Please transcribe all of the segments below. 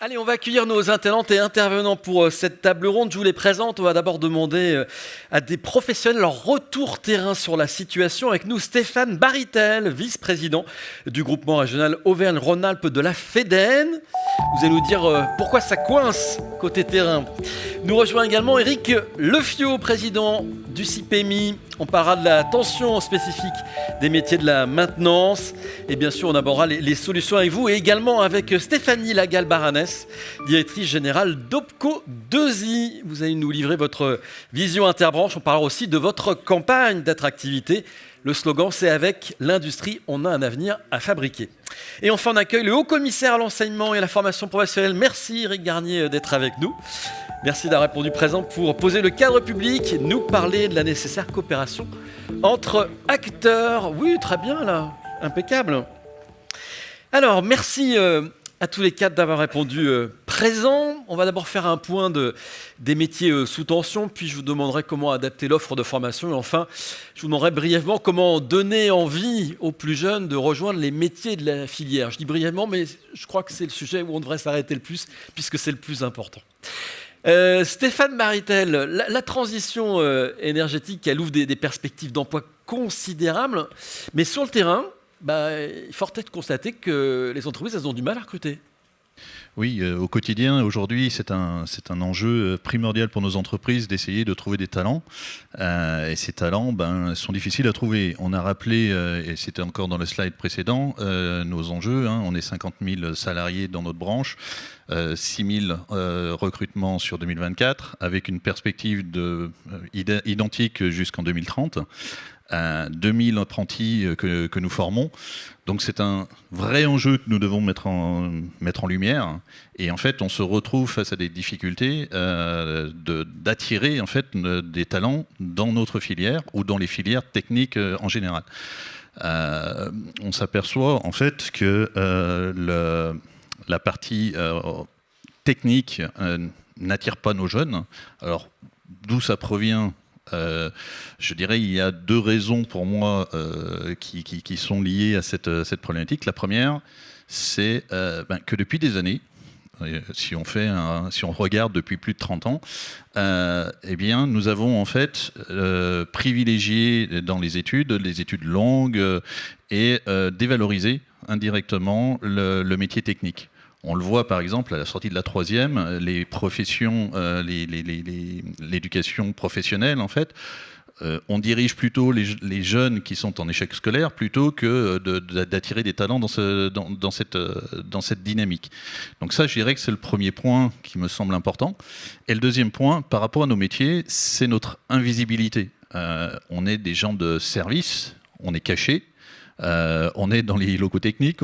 Allez, on va accueillir nos internautes et intervenants pour cette table ronde. Je vous les présente. On va d'abord demander à des professionnels leur retour terrain sur la situation. Avec nous, Stéphane Baritel, vice-président du groupement régional Auvergne-Rhône-Alpes de la FEDEN. Vous allez nous dire pourquoi ça coince côté terrain. Nous rejoint également Éric Lefio, président du CIPEMI. On parlera de la tension spécifique des métiers de la maintenance. Et bien sûr, on abordera les solutions avec vous et également avec Stéphanie Lagal-Baranès, directrice générale d'Opco 2i. Vous allez nous livrer votre vision interbranche. On parlera aussi de votre campagne d'attractivité. Le slogan, c'est « Avec l'industrie, on a un avenir à fabriquer ». Et enfin, on accueille le haut-commissaire à l'enseignement et à la formation professionnelle. Merci Éric Garnier d'être avec nous. Merci d'avoir répondu présent pour poser le cadre public, nous parler de la nécessaire coopération entre acteurs. Oui, très bien là, impeccable. Alors, merci à tous les quatre d'avoir répondu présent. On va d'abord faire un point des métiers sous tension, puis je vous demanderai comment adapter l'offre de formation. Et enfin, je vous demanderai brièvement comment donner envie aux plus jeunes de rejoindre les métiers de la filière. Je dis brièvement, mais je crois que c'est le sujet où on devrait s'arrêter le plus, puisque c'est le plus important. Stéphane Baritel, la transition énergétique, elle ouvre des perspectives d'emploi considérables, mais sur le terrain, il faut peut-être constater que les entreprises, elles ont du mal à recruter. Oui, au quotidien, aujourd'hui, c'est un enjeu primordial pour nos entreprises d'essayer de trouver des talents. Et ces talents sont difficiles à trouver. On a rappelé, et c'était encore dans le slide précédent, nos enjeux. On est 50 000 salariés dans notre branche, 6 000 recrutements sur 2024, avec une perspective identique jusqu'en 2030. 2000 apprentis que nous formons. Donc c'est un vrai enjeu que nous devons mettre en lumière. Et en fait, on se retrouve face à des difficultés d'attirer en fait des talents dans notre filière ou dans les filières techniques en général. On s'aperçoit en fait que la partie technique n'attire pas nos jeunes. Alors, d'où ça provient ? Je dirais il y a deux raisons pour moi qui sont liées à cette problématique. La première, c'est que depuis des années, si on regarde depuis plus de 30 ans, nous avons en fait privilégié dans les études longues et dévalorisé indirectement le métier technique. On le voit par exemple à la sortie de la troisième, les professions, l'éducation professionnelle en fait, on dirige plutôt les jeunes qui sont en échec scolaire plutôt que d'attirer des talents dans cette dynamique. Donc ça, je dirais que c'est le premier point qui me semble important. Et le deuxième point, par rapport à nos métiers, c'est notre invisibilité. On est des gens de service, on est cachés. On est dans les locaux techniques,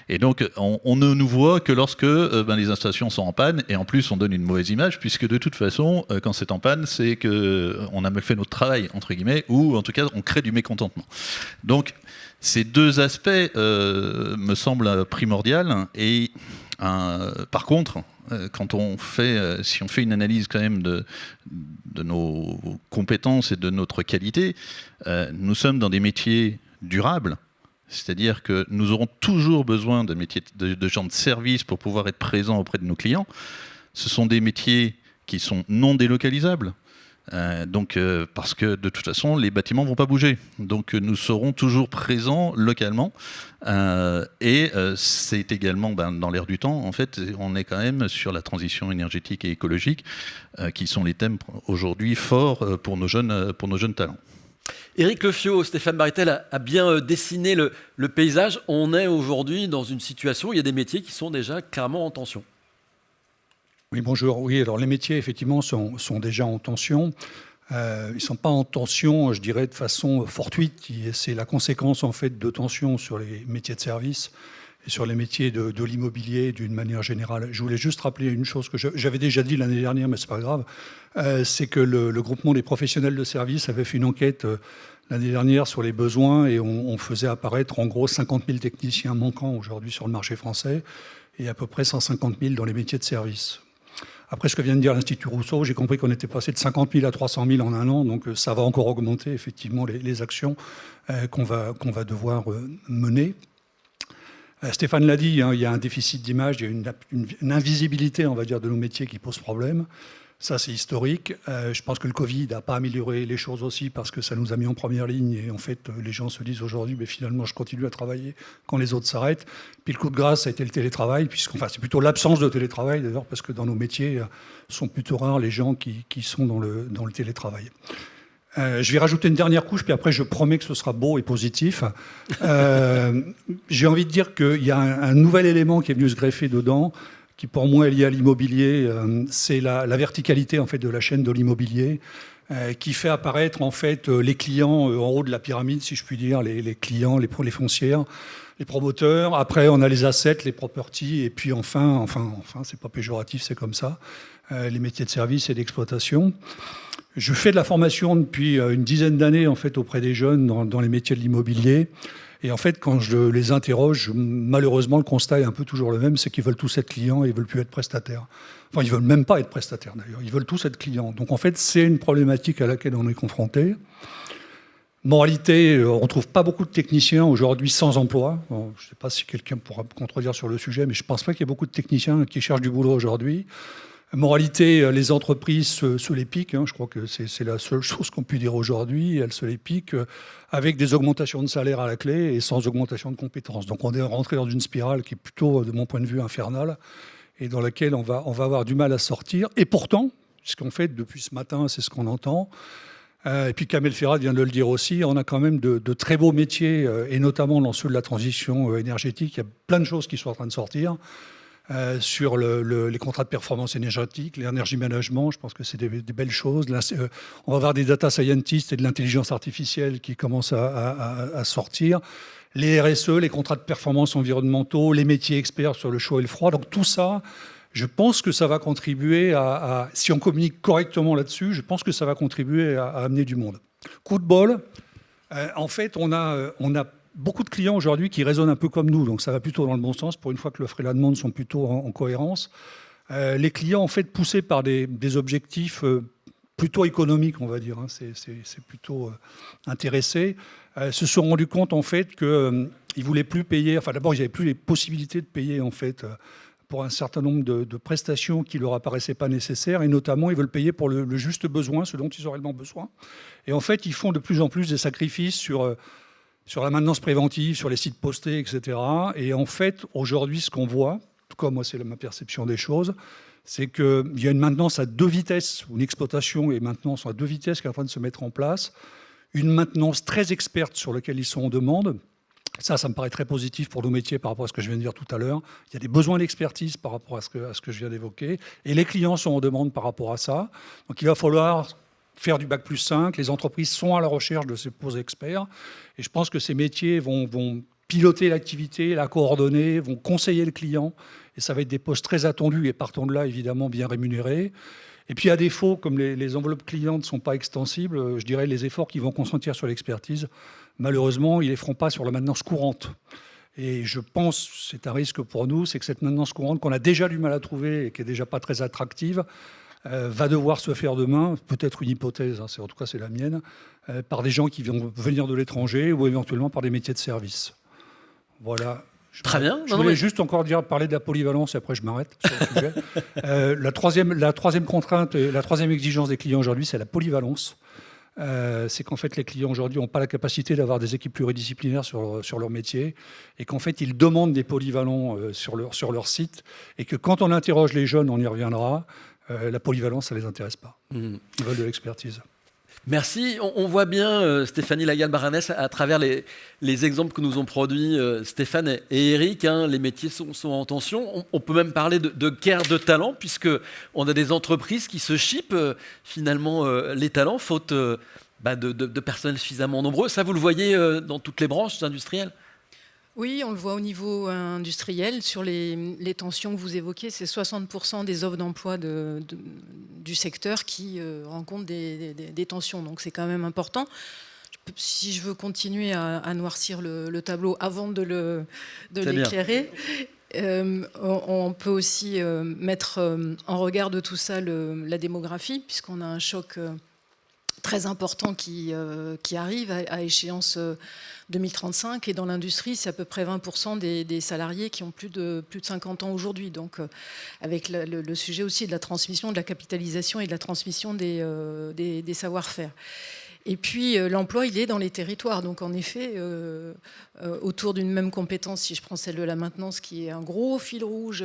et donc on ne nous voit que lorsque les installations sont en panne, et en plus on donne une mauvaise image, puisque de toute façon, quand c'est en panne, c'est qu'on a mal fait notre travail, entre guillemets, ou en tout cas on crée du mécontentement. Donc ces deux aspects me semblent primordiaux, et par contre, si on fait une analyse quand même de nos compétences et de notre qualité, nous sommes dans des métiers durables, c'est-à-dire que nous aurons toujours besoin de métiers de gens de service pour pouvoir être présents auprès de nos clients. Ce sont des métiers qui sont non délocalisables, parce que de toute façon les bâtiments vont pas bouger, donc nous serons toujours présents localement, et c'est également dans l'air du temps. En fait, on est quand même sur la transition énergétique et écologique, qui sont les thèmes aujourd'hui forts pour nos jeunes talents. Éric Lefio, Stéphane Baritel a bien dessiné le paysage. On est aujourd'hui dans une situation où il y a des métiers qui sont déjà clairement en tension. Oui, bonjour. Oui, alors les métiers, effectivement, sont déjà en tension. Ils ne sont pas en tension, je dirais, de façon fortuite. C'est la conséquence, en fait, de tensions sur les métiers de service et sur les métiers de l'immobilier d'une manière générale. Je voulais juste rappeler une chose que j'avais déjà dit l'année dernière, mais ce n'est pas grave. C'est que le groupement des professionnels de service avait fait une enquête l'année dernière sur les besoins, et on faisait apparaître en gros 50 000 techniciens manquants aujourd'hui sur le marché français, et à peu près 150 000 dans les métiers de service. Après ce que vient de dire l'Institut Rousseau, j'ai compris qu'on était passé de 50 000 à 300 000 en un an, donc ça va encore augmenter effectivement les actions qu'on va devoir mener. Stéphane l'a dit, hein, il y a un déficit d'image, il y a une invisibilité, on va dire, de nos métiers qui pose problème. Ça, c'est historique. Je pense que le Covid n'a pas amélioré les choses aussi parce que ça nous a mis en première ligne. Et en fait, les gens se disent aujourd'hui, mais finalement, je continue à travailler quand les autres s'arrêtent. Puis le coup de grâce, ça a été le télétravail, c'est plutôt l'absence de télétravail d'ailleurs, parce que dans nos métiers, sont plutôt rares les gens qui sont dans le télétravail. Je vais rajouter une dernière couche, puis après, je promets que ce sera beau et positif. J'ai envie de dire qu'il y a un nouvel élément qui est venu se greffer dedans, qui pour moi est lié à l'immobilier, c'est la verticalité en fait de la chaîne de l'immobilier, qui fait apparaître en fait les clients en haut de la pyramide, si je puis dire, les clients, les foncières, les promoteurs. Après, on a les assets, les properties, et puis enfin, c'est pas péjoratif, c'est comme ça, les métiers de service et d'exploitation. Je fais de la formation depuis une dizaine d'années en fait auprès des jeunes dans les métiers de l'immobilier. Et en fait, quand je les interroge, malheureusement, le constat est un peu toujours le même, c'est qu'ils veulent tous être clients et ils veulent plus être prestataires. Enfin, ils veulent même pas être prestataires d'ailleurs, ils veulent tous être clients. Donc en fait, c'est une problématique à laquelle on est confronté. Moralité, on ne trouve pas beaucoup de techniciens aujourd'hui sans emploi. Bon, je ne sais pas si quelqu'un pourra me contredire sur le sujet, mais je ne pense pas qu'il y ait beaucoup de techniciens qui cherchent du boulot aujourd'hui. Moralité, les entreprises se les piquent. Je crois que c'est la seule chose qu'on peut dire aujourd'hui. Elles se les piquent avec des augmentations de salaire à la clé et sans augmentation de compétences. Donc on est rentré dans une spirale qui est plutôt, de mon point de vue, infernale et dans laquelle on va avoir du mal à sortir. Et pourtant, ce qu'on fait depuis ce matin, c'est ce qu'on entend. Et puis Kamel Ferrat vient de le dire aussi, on a quand même de très beaux métiers, et notamment dans ceux de la transition énergétique. Il y a plein de choses qui sont en train de sortir. Sur les contrats de performance énergétique, l'énergie management, je pense que c'est des belles choses. Là, on va avoir des data scientists et de l'intelligence artificielle qui commencent à sortir. Les RSE, les contrats de performance environnementaux, les métiers experts sur le chaud et le froid. Donc tout ça, je pense que ça va contribuer si on communique correctement là-dessus, je pense que ça va contribuer à amener du monde. Coup de bol, en fait, on a beaucoup de clients aujourd'hui qui raisonnent un peu comme nous, donc ça va plutôt dans le bon sens, pour une fois que l'offre et la demande sont plutôt en cohérence. Les clients, en fait, poussés par des objectifs plutôt économiques, on va dire, hein, c'est plutôt intéressés, se sont rendus compte, en fait, qu'ils ne voulaient plus payer, enfin d'abord, ils n'avaient plus les possibilités de payer, en fait, pour un certain nombre de prestations qui ne leur apparaissaient pas nécessaires, et notamment, ils veulent payer pour le juste besoin, ce dont ils ont réellement besoin. Et en fait, ils font de plus en plus des sacrifices sur la maintenance préventive, sur les sites postés, etc. Et en fait, aujourd'hui, ce qu'on voit, en tout cas, moi, c'est ma perception des choses, c'est qu'il y a une maintenance à deux vitesses, une exploitation et maintenance à deux vitesses qui est en train de se mettre en place, une maintenance très experte sur laquelle ils sont en demande. Ça me paraît très positif pour nos métiers par rapport à ce que je viens de dire tout à l'heure. Il y a des besoins d'expertise par rapport à ce que je viens d'évoquer. Et les clients sont en demande par rapport à ça. Donc il va falloir faire du Bac+5. Les entreprises sont à la recherche de ces postes experts. Et je pense que ces métiers vont piloter l'activité, la coordonner, vont conseiller le client. Et ça va être des postes très attendus et partant de là, évidemment, bien rémunérés. Et puis à défaut, comme les enveloppes clients ne sont pas extensibles, je dirais les efforts qu'ils vont consentir sur l'expertise, malheureusement, ils ne les feront pas sur la maintenance courante. Et je pense, c'est un risque pour nous, c'est que cette maintenance courante qu'on a déjà du mal à trouver et qui n'est déjà pas très attractive, va devoir se faire demain, peut-être une hypothèse, hein, en tout cas c'est la mienne, par des gens qui vont venir de l'étranger ou éventuellement par des métiers de service. Voilà. Très bien. Je voulais juste encore parler de la polyvalence et après je m'arrête sur le sujet. La troisième contrainte, la troisième exigence des clients aujourd'hui, c'est la polyvalence. C'est qu'en fait les clients aujourd'hui n'ont pas la capacité d'avoir des équipes pluridisciplinaires sur leur métier et qu'en fait ils demandent des polyvalents sur leur site et que quand on interroge les jeunes, on y reviendra, la polyvalence ça ne les intéresse pas. Ils veulent de l'expertise. Merci. On voit bien, Stéphanie Lagarde-Baranès, à travers les exemples que nous ont produits Stéphane et Eric, hein, les métiers sont en tension. On peut même parler de guerre de talents, puisqu'on a des entreprises qui se chippent finalement les talents, faute de personnel suffisamment nombreux. Ça, vous le voyez dans toutes les branches industrielles ? Oui, on le voit au niveau industriel. Sur les tensions que vous évoquez, c'est 60% des offres d'emploi du secteur qui rencontrent des tensions. Donc c'est quand même important. Si je veux continuer à noircir le tableau avant de l'éclairer, on peut aussi mettre en regard de tout ça la démographie, puisqu'on a un choc très important qui arrive à échéance 2035. Et dans l'industrie, c'est à peu près 20% des salariés qui ont plus de 50 ans aujourd'hui. Donc, avec le sujet aussi de la transmission, de la capitalisation et de la transmission des savoir-faire. Et puis, l'emploi, il est dans les territoires. Donc, en effet, autour d'une même compétence, si je prends celle de la maintenance, qui est un gros fil rouge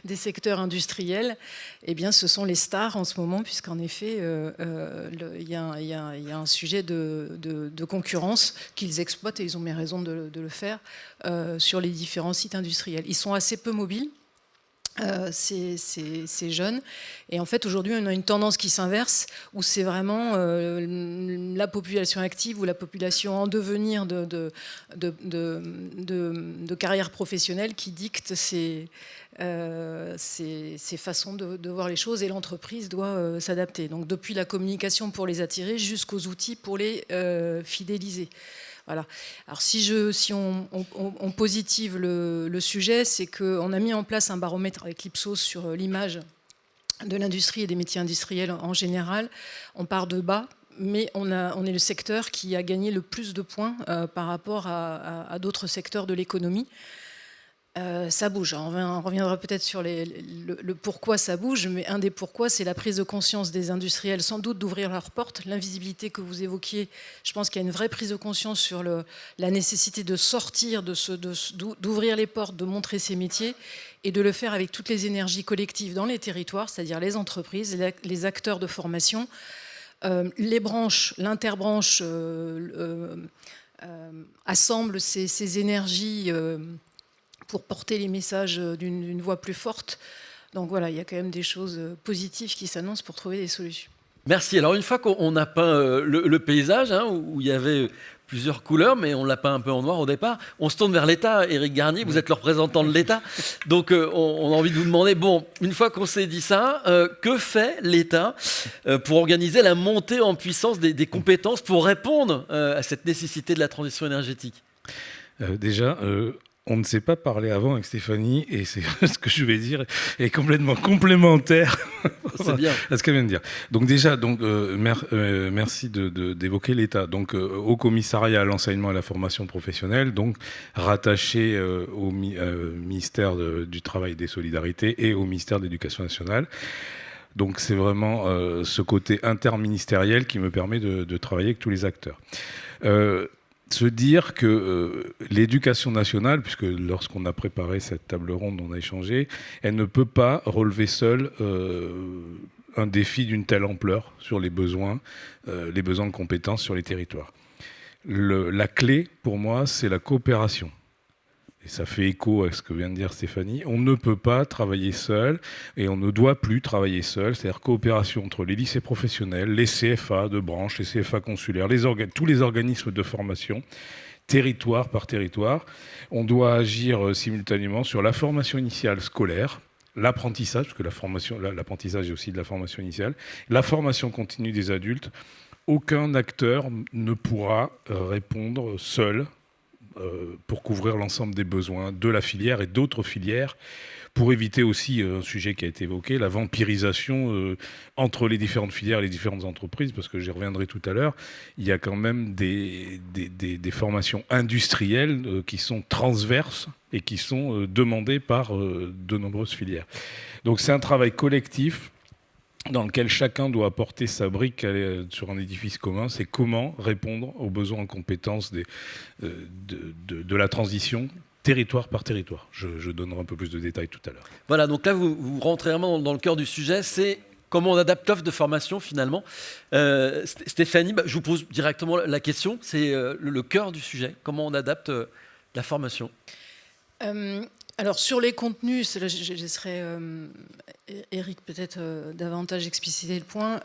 des secteurs industriels, eh bien, ce sont les stars en ce moment, puisqu'en effet, il y a un sujet de concurrence qu'ils exploitent, et ils ont bien raison de le faire, sur les différents sites industriels. Ils sont assez peu mobiles. Ces jeunes. Et en fait, aujourd'hui, on a une tendance qui s'inverse, où c'est vraiment la population active ou la population en devenir de carrière professionnelle qui dicte ces façons de voir les choses, et l'entreprise doit s'adapter. Donc, depuis la communication pour les attirer jusqu'aux outils pour les fidéliser. Voilà. Alors si on positive le sujet, c'est qu'on a mis en place un baromètre avec l'Ipsos sur l'image de l'industrie et des métiers industriels en général. On part de bas, mais on est le secteur qui a gagné le plus de points par rapport à d'autres secteurs de l'économie. Ça bouge. On reviendra peut-être sur le pourquoi ça bouge, mais un des pourquoi, c'est la prise de conscience des industriels, sans doute d'ouvrir leurs portes. L'invisibilité que vous évoquiez, je pense qu'il y a une vraie prise de conscience sur la nécessité de sortir, d'ouvrir les portes, de montrer ses métiers, et de le faire avec toutes les énergies collectives dans les territoires, c'est-à-dire les entreprises, les acteurs de formation, les branches, l'interbranche assemble ces énergies pour porter les messages d'une voix plus forte. Donc voilà, il y a quand même des choses positives qui s'annoncent pour trouver des solutions. Merci. Alors une fois qu'on a peint le paysage, où il y avait plusieurs couleurs, mais on l'a peint un peu en noir au départ, on se tourne vers l'État. Éric Garnier, vous êtes le représentant de l'État. Donc on a envie de vous demander, bon, une fois qu'on s'est dit ça, que fait l'État pour organiser la montée en puissance des compétences pour répondre à cette nécessité de la transition énergétique ? Déjà, on ne s'est pas parlé avant avec Stéphanie, et c'est ce que je vais dire est complètement complémentaire C'est bien. à ce qu'elle vient de dire. Donc déjà, merci d'évoquer l'État. Donc au commissariat à l'enseignement et à la formation professionnelle, donc rattaché au ministère du Travail et des Solidarités et au ministère de l'Éducation nationale. Donc c'est vraiment ce côté interministériel qui me permet de travailler avec tous les acteurs. Se dire que l'éducation nationale, puisque lorsqu'on a préparé cette table ronde, on a échangé, elle ne peut pas relever seule un défi d'une telle ampleur sur les besoins de compétences sur les territoires. La clé, pour moi, c'est la coopération. Et ça fait écho à ce que vient de dire Stéphanie. On ne peut pas travailler seul, et on ne doit plus travailler seul. C'est-à-dire coopération entre les lycées professionnels, les CFA de branche, les CFA consulaires, tous les organismes de formation, territoire par territoire. On doit agir simultanément sur la formation initiale scolaire, l'apprentissage, parce que l'apprentissage est aussi de la formation initiale, la formation continue des adultes. Aucun acteur ne pourra répondre seul pour couvrir l'ensemble des besoins de la filière et d'autres filières, pour éviter aussi un sujet qui a été évoqué, la vampirisation entre les différentes filières et les différentes entreprises, parce que j'y reviendrai tout à l'heure. Il y a quand même des formations industrielles qui sont transverses et qui sont demandées par de nombreuses filières. Donc c'est un travail collectif dans lequel chacun doit apporter sa brique sur un édifice commun. C'est comment répondre aux besoins en compétences de la transition, territoire par territoire. Je donnerai un peu plus de détails tout à l'heure. Voilà, donc là, vous rentrez vraiment dans le cœur du sujet, c'est comment on adapte l'offre de formation finalement. Stéphanie, je vous pose directement la question, c'est le cœur du sujet, comment on adapte la formation. Alors sur les contenus, là, je laisserai Éric peut-être davantage expliciter le point.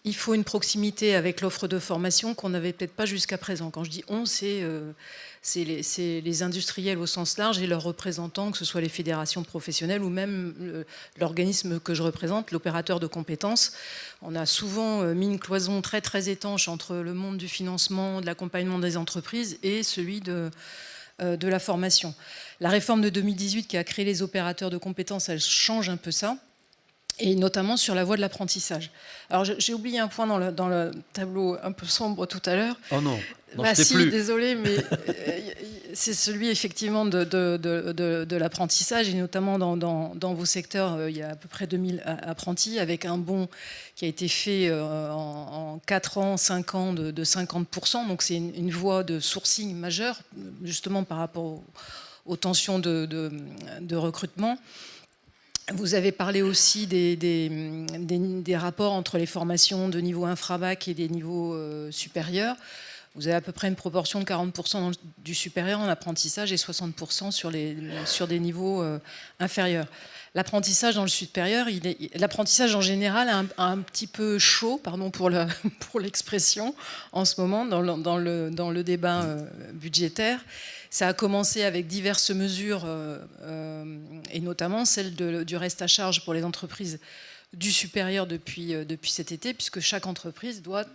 Il faut une proximité avec l'offre de formation qu'on n'avait peut-être pas jusqu'à présent. Quand je dis on, c'est les industriels au sens large et leurs représentants, que ce soit les fédérations professionnelles ou même l'organisme que je représente, l'opérateur de compétences. On a souvent mis une cloison très très étanche entre le monde du financement, de l'accompagnement des entreprises et celui de la formation. La réforme de 2018 qui a créé les opérateurs de compétences, elle change un peu ça. et notamment sur la voie de l'apprentissage. Alors j'ai oublié un point dans le tableau un peu sombre tout à l'heure. Oh non, Si, plus. désolé, mais c'est celui effectivement de l'apprentissage, et notamment dans vos secteurs, il y a à peu près 2000 apprentis, avec un bond qui a été fait en 4 ans, 5 ans de 50%. Donc c'est une voie de sourcing majeure, justement par rapport aux tensions de recrutement. Vous avez parlé aussi des rapports entre les formations de niveau infra-bac et des niveaux supérieurs. Vous avez à peu près une proportion de 40% du supérieur en apprentissage et 60% sur des niveaux inférieurs. L'apprentissage dans le supérieur, l'apprentissage en général un petit peu chaud, pardon pour l'expression, en ce moment dans le débat budgétaire. Ça a commencé avec diverses mesures, et notamment celle du reste à charge pour les entreprises du supérieur depuis cet été, puisque chaque entreprise doit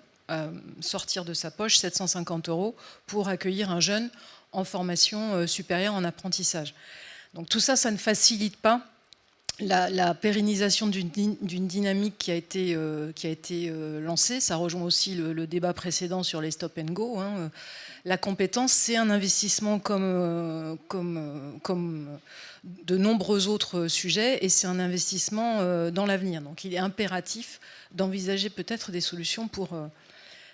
sortir de sa poche 750 € pour accueillir un jeune en formation supérieure en apprentissage. Donc tout ça, ça ne facilite pas la pérennisation d'une dynamique qui a été lancée. Ça rejoint aussi le débat précédent sur les stop and go. La compétence, c'est un investissement comme de nombreux autres sujets, et c'est un investissement dans l'avenir. Donc il est impératif d'envisager peut-être des solutions pour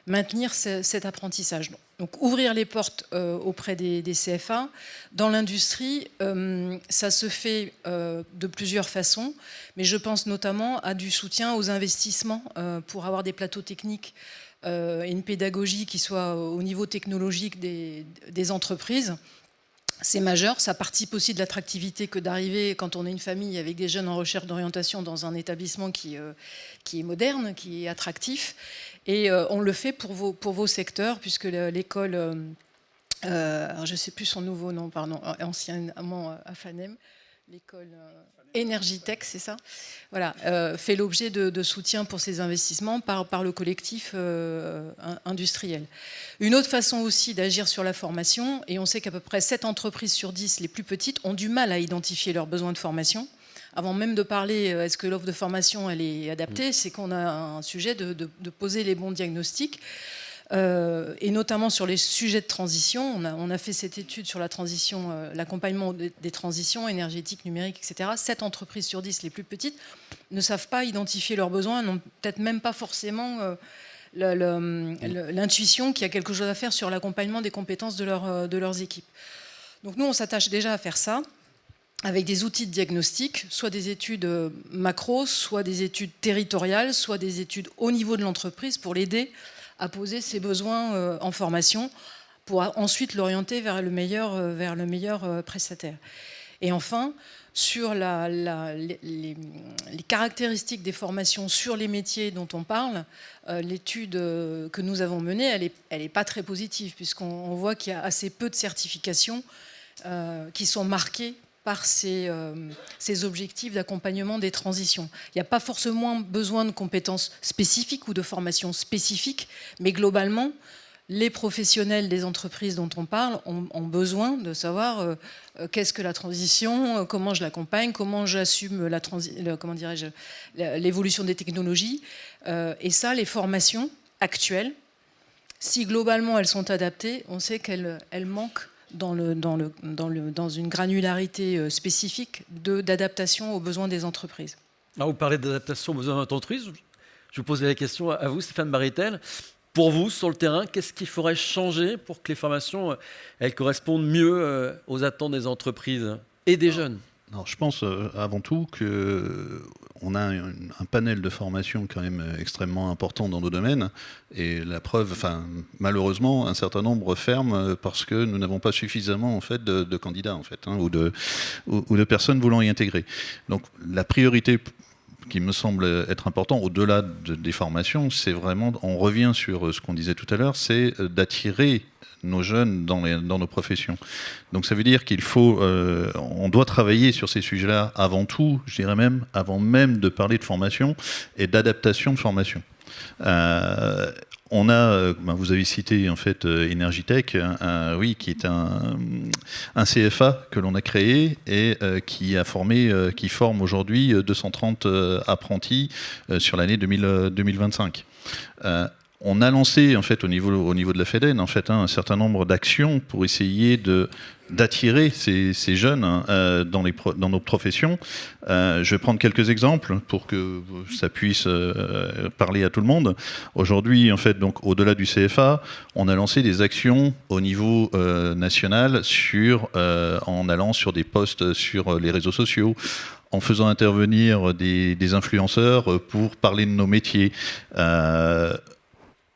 maintenir cet apprentissage. Donc ouvrir les portes auprès des CFA. Dans l'industrie, ça se fait de plusieurs façons, mais je pense notamment à du soutien aux investissements pour avoir des plateaux techniques et une pédagogie qui soit au niveau technologique des entreprises. C'est majeur, ça participe aussi de l'attractivité que d'arriver, quand on est une famille avec des jeunes en recherche d'orientation, dans un établissement qui est moderne, qui est attractif. Et on le fait pour vos secteurs, puisque l'école, je ne sais plus son nouveau nom, pardon, anciennement Afanem, l'école Energitech, c'est ça, voilà, fait l'objet de soutien pour ces investissements par le collectif industriel. Une autre façon aussi d'agir sur la formation, et on sait qu'à peu près 7 entreprises sur 10, les plus petites, ont du mal à identifier leurs besoins de formation. Avant même de parler, est-ce que l'offre de formation elle est adaptée, c'est qu'on a un sujet de poser les bons diagnostics. Et notamment sur les sujets de transition. On a fait cette étude sur la transition, l'accompagnement des transitions énergétiques, numériques, etc. 7 entreprises sur 10, les plus petites, ne savent pas identifier leurs besoins, n'ont peut-être même pas forcément l'intuition qu'il y a quelque chose à faire sur l'accompagnement des compétences de leurs équipes. Donc nous, on s'attache déjà à faire ça, avec des outils de diagnostic, soit des études macro, soit des études territoriales, soit des études au niveau de l'entreprise pour l'aider à poser ses besoins en formation, pour ensuite l'orienter vers le meilleur prestataire. Et enfin, sur les caractéristiques des formations sur les métiers dont on parle, l'étude que nous avons menée, elle est pas très positive, puisqu'on voit qu'il y a assez peu de certifications qui sont marquées par ces objectifs d'accompagnement des transitions. Il n'y a pas forcément besoin de compétences spécifiques ou de formations spécifiques, mais globalement, les professionnels des entreprises dont on parle ont besoin de savoir qu'est-ce que la transition, comment je l'accompagne, comment j'assume l'évolution des technologies. Et ça, les formations actuelles, si globalement elles sont adaptées, on sait qu'elles manquent dans une granularité spécifique d'adaptation aux besoins des entreprises. Alors, vous parlez d'adaptation aux besoins des entreprises. Je vous posais la question à vous, Stéphane Baritel. Pour vous, sur le terrain, qu'est-ce qu'il faudrait changer pour que les formations elles correspondent mieux aux attentes des entreprises et des jeunes ? Alors, je pense avant tout qu'on a un panel de formations quand même extrêmement important dans nos domaines, et la preuve, malheureusement, un certain nombre ferment parce que nous n'avons pas suffisamment en fait de candidats en fait, ou de personnes voulant y intégrer. Donc la priorité qui me semble être important au-delà des formations, c'est vraiment, on revient sur ce qu'on disait tout à l'heure, c'est d'attirer nos jeunes dans nos professions. Donc ça veut dire qu'il faut, on doit travailler sur ces sujets-là avant tout, je dirais même, avant même de parler de formation et d'adaptation de formation. on a, vous avez cité en fait Energitech, oui, qui est un CFA que l'on a créé et qui forme aujourd'hui 230 apprentis sur l'année 2025. On a lancé en fait au niveau de la FEDEN en fait un certain nombre d'actions pour essayer d'attirer ces jeunes dans nos professions. Je vais prendre quelques exemples pour que ça puisse parler à tout le monde. Aujourd'hui, en fait, donc au-delà du CFA, on a lancé des actions au niveau national en allant sur des posts sur les réseaux sociaux, en faisant intervenir des influenceurs pour parler de nos métiers.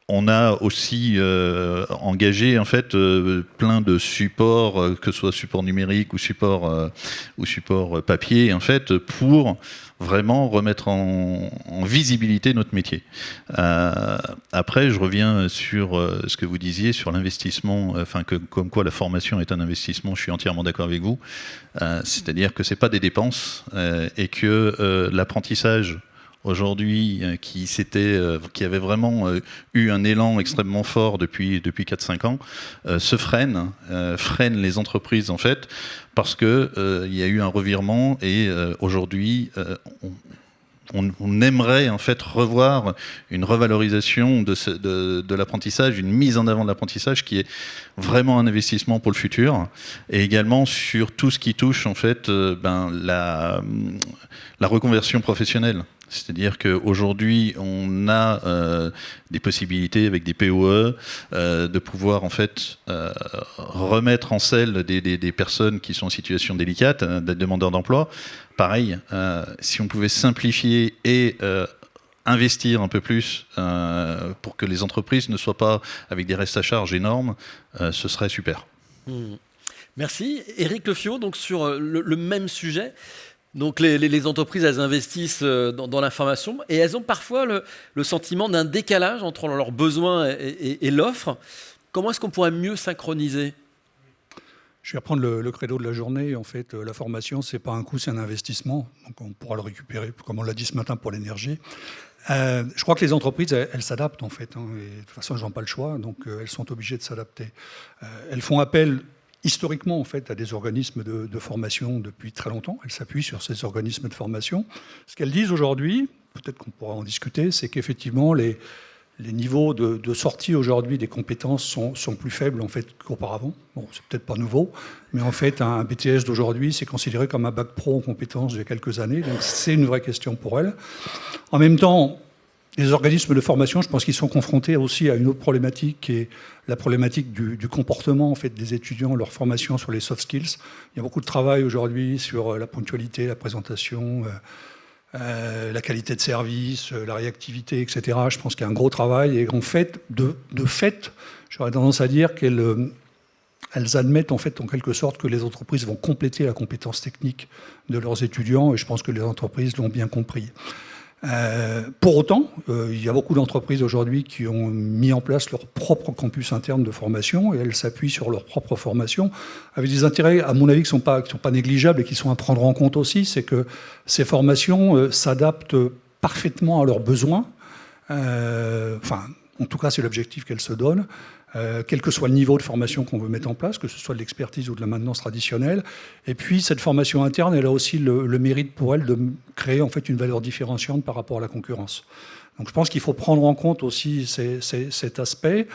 On a aussi engagé en fait plein de supports, que ce soit support numérique ou support papier, en fait, pour vraiment remettre en visibilité notre métier. Après, je reviens sur ce que vous disiez sur l'investissement, comme quoi la formation est un investissement. Je suis entièrement d'accord avec vous. C'est-à-dire que c'est pas des dépenses et que l'apprentissage aujourd'hui, qui avait vraiment eu un élan extrêmement fort depuis 4-5 ans, freine les entreprises en fait, parce que il y a eu un revirement et aujourd'hui on aimerait en fait revoir une revalorisation de l'apprentissage, une mise en avant de l'apprentissage qui est vraiment un investissement pour le futur, et également sur tout ce qui touche en fait la reconversion professionnelle. C'est-à-dire qu'aujourd'hui, on a des possibilités avec des POE de pouvoir en fait remettre en selle des personnes qui sont en situation délicate, des demandeurs d'emploi. Pareil, si on pouvait simplifier et investir un peu plus pour que les entreprises ne soient pas avec des restes à charge énormes, ce serait super. Merci. Éric Leffiot, donc sur le même sujet. Donc les entreprises, elles investissent dans la formation et elles ont parfois le sentiment d'un décalage entre leurs besoins et l'offre. Comment est-ce qu'on pourrait mieux synchroniser ? Je vais reprendre le credo de la journée. En fait, la formation, c'est pas un coût, c'est un investissement. Donc on pourra le récupérer, comme on l'a dit ce matin pour l'énergie. Je crois que les entreprises, elles s'adaptent en fait. Et de toute façon, elles n'ont pas le choix, donc elles sont obligées de s'adapter. Elles font appel historiquement en fait à des organismes de formation depuis très longtemps. Elles s'appuient sur ces organismes de formation. Ce qu'elles disent aujourd'hui, peut-être qu'on pourra en discuter, c'est qu'effectivement les niveaux de sortie aujourd'hui des compétences sont plus faibles en fait qu'auparavant. Bon, c'est peut-être pas nouveau, mais en fait un BTS d'aujourd'hui c'est considéré comme un bac pro en compétences il y a quelques années, donc c'est une vraie question pour elles. En même temps, les organismes de formation, je pense qu'ils sont confrontés aussi à une autre problématique, qui est la problématique du comportement en fait, des étudiants, leur formation sur les soft skills. Il y a beaucoup de travail aujourd'hui sur la ponctualité, la présentation, la qualité de service, la réactivité, etc. Je pense qu'il y a un gros travail. Et en fait, de fait, j'aurais tendance à dire qu'elles admettent en fait, en quelque sorte, que les entreprises vont compléter la compétence technique de leurs étudiants. Et je pense que les entreprises l'ont bien compris. Pour autant, il y a beaucoup d'entreprises aujourd'hui qui ont mis en place leur propre campus interne de formation et elles s'appuient sur leur propre formation avec des intérêts, à mon avis, qui ne sont pas négligeables et qui sont à prendre en compte aussi. C'est que ces formations s'adaptent parfaitement à leurs besoins. En tout cas, c'est l'objectif qu'elles se donnent. Quel que soit le niveau de formation qu'on veut mettre en place, que ce soit de l'expertise ou de la maintenance traditionnelle. Et puis, cette formation interne, elle a aussi le mérite pour elle de créer en fait une valeur différenciante par rapport à la concurrence. Donc, je pense qu'il faut prendre en compte aussi cet aspect.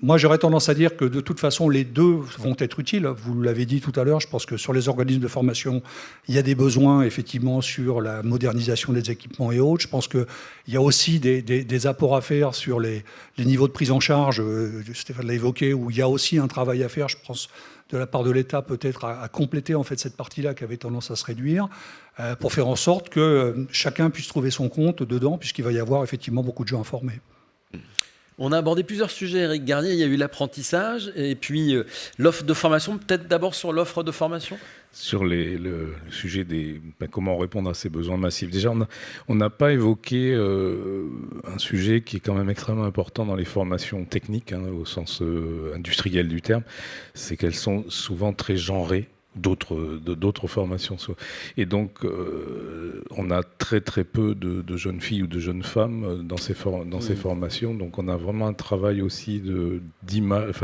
Moi, j'aurais tendance à dire que de toute façon, les deux vont être utiles. Vous l'avez dit tout à l'heure, je pense que sur les organismes de formation, il y a des besoins effectivement sur la modernisation des équipements et autres. Je pense qu'il y a aussi des apports à faire sur les niveaux de prise en charge. Stéphane l'a évoqué, où il y a aussi un travail à faire, je pense, de la part de l'État peut-être à compléter en fait cette partie-là qui avait tendance à se réduire, pour faire en sorte que chacun puisse trouver son compte dedans, puisqu'il va y avoir effectivement beaucoup de gens à former. On a abordé plusieurs sujets, Éric Garnier. Il y a eu l'apprentissage et puis l'offre de formation. Peut-être d'abord sur l'offre de formation. Sur le sujet comment répondre à ces besoins massifs. Déjà, on n'a pas évoqué un sujet qui est quand même extrêmement important dans les formations techniques, au sens industriel du terme, c'est qu'elles sont souvent très genrées d'autres formations. Et donc, on a très très peu de jeunes filles ou de jeunes femmes dans ces formations. Donc, on a vraiment un travail aussi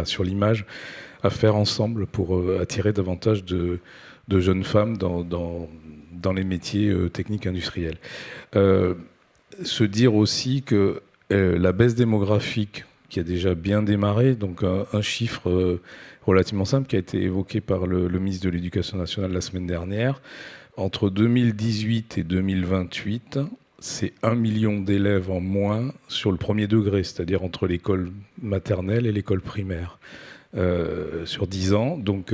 sur l'image à faire ensemble pour attirer davantage de jeunes femmes dans les métiers techniques industriels. Se dire aussi que la baisse démographique qui a déjà bien démarré, donc un chiffre relativement simple qui a été évoqué par le ministre de l'Éducation nationale la semaine dernière. Entre 2018 et 2028, c'est 1 million d'élèves en moins sur le premier degré, c'est-à-dire entre l'école maternelle et l'école primaire, sur 10 ans. Donc,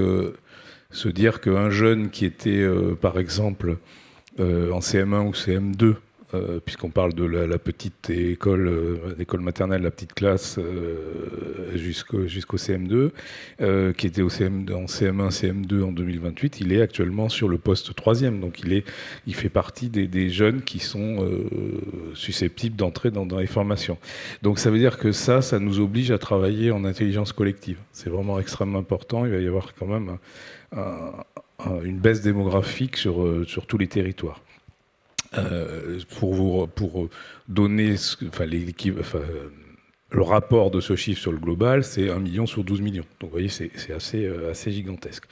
se dire qu'un jeune qui était, par exemple, en CM1 ou CM2, puisqu'on parle de la petite école maternelle, la petite classe jusqu'au CM2, qui était en CM1, CM2 en 2028, il est actuellement sur le poste 3e. Donc il fait partie des jeunes qui sont susceptibles d'entrer dans les formations. Donc ça veut dire que ça nous oblige à travailler en intelligence collective. C'est vraiment extrêmement important. Il va y avoir quand même une baisse démographique sur tous les territoires. Pour donner le rapport de ce chiffre sur le global, c'est 1 million sur 12 millions. Donc vous voyez, c'est assez gigantesque.